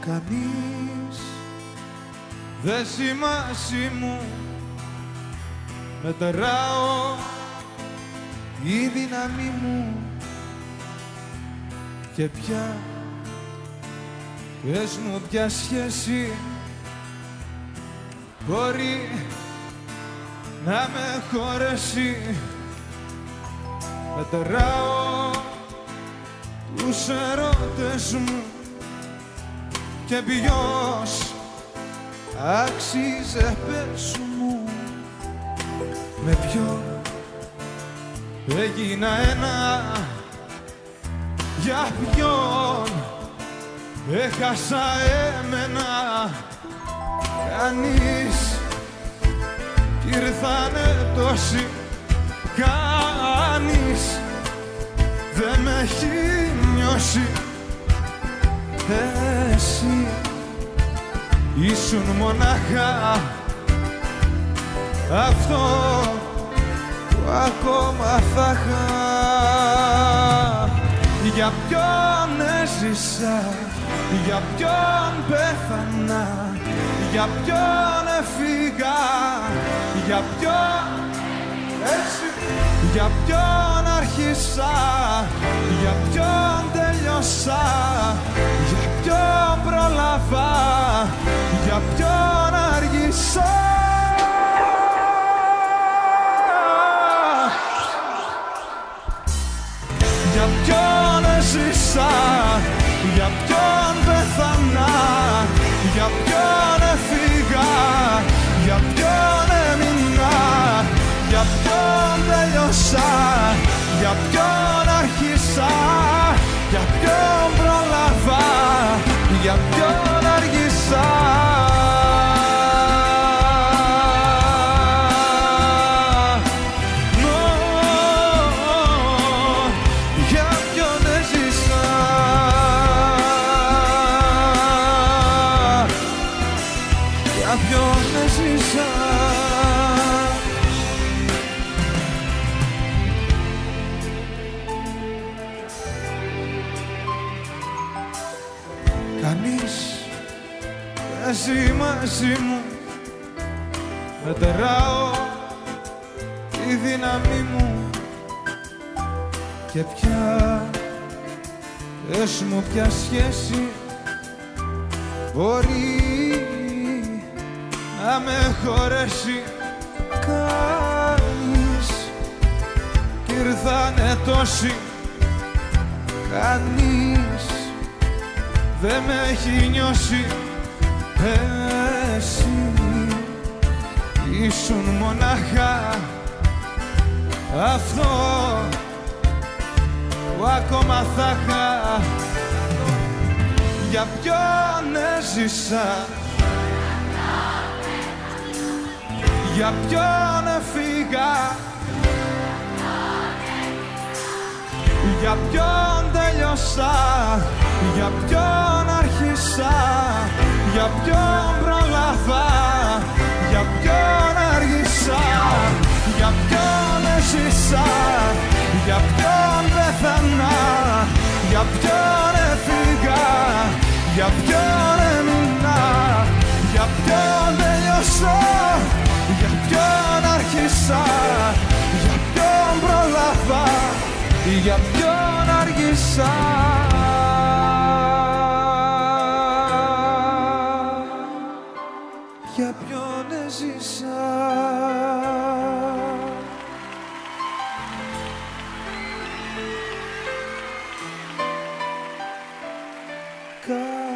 Κανείς δεν ζει μαζί μου, μετράω η δύναμή μου και πια, πες μου ποια σχέση μπορεί να με χωρέσει. Μετράω τους ερώτες μου και ποιος άξιζε, πες μου, με ποιον έγινα ένα, για ποιον έχασα εμένα. Κανείς κι ήρθανε τόσοι, κανείς δεν με έχει νιώσει. Εσύ ήσουν μονάχα αυτό που ακόμα θα είχα. Για ποιον έζησα, για ποιον πέθανα, για ποιον έφυγα, για ποιον έτσι, για ποιον άρχισα, για ποιον τελειώσα, για ποιον πρόλαβα, για ποιον αργήσα. Για ποιον έζησα, για ποιον πέθανα, για ποιον έφυγα, για ποιον έμεινα, για ποιον τελειώσα, για ποιον άρχισα, για ποιον πρόλαβα, για ποιον αργήσα. Κανείς δεν ζει μαζί μου, μετράω τη δύναμή μου και πια, πες μου ποια σχέση μπορεί να με χωρέσει. Κανείς κι ήρθανε τόσοι, κανείς δεν με έχει νιώσει. Εσύ ήσουν μονάχα αυτό που ακόμα θα είχα. Για ποιον έζησα, για ποιον έφυγα, για ποιον τελειώσα, για ποιον άρχισα, για ποιον πρόλαβα, για ποιον αργήσα, για ποιον έζησα, για ποιον πέθανα, για ποιον έφυγα, για ποιον έμεινα, για ποιον τελειώσα, για ποιον άρχισα, για ποιον πρόλαβα, για ποιον αργήσα. Για ποιον έζησα. God.